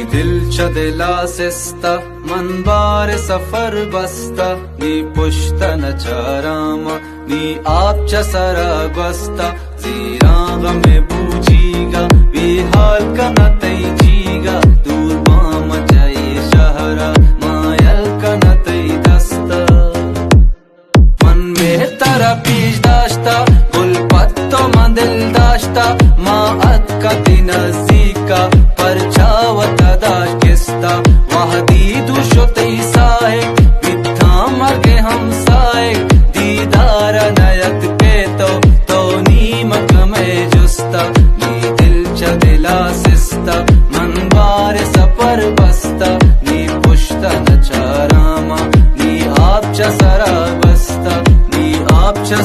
दिल दिला सिस्ता मन बार सफर बस्ता नी पुश्तन चारामा नी आप सरा बस्ता जीरा में बूझीगा बेहाल का न तई जीगा दूर बाम जाए शहरा मायल का न तई दस्ता मन में तरा पीछ दाश्ता गुल पत्तो मा दिल दाश्ता माँ अत का नज़दीका परछावता दाश किस्ता वहदी दुशोतई साहे बिथा मगे हम साए दीदार नयत पे तो नीमक में जुस्ता नी दिल च दिला सिस्ता मन बार सफर बस्ता नी पुश्ता न चारामा नी आप च सरा बस्ता नी आप च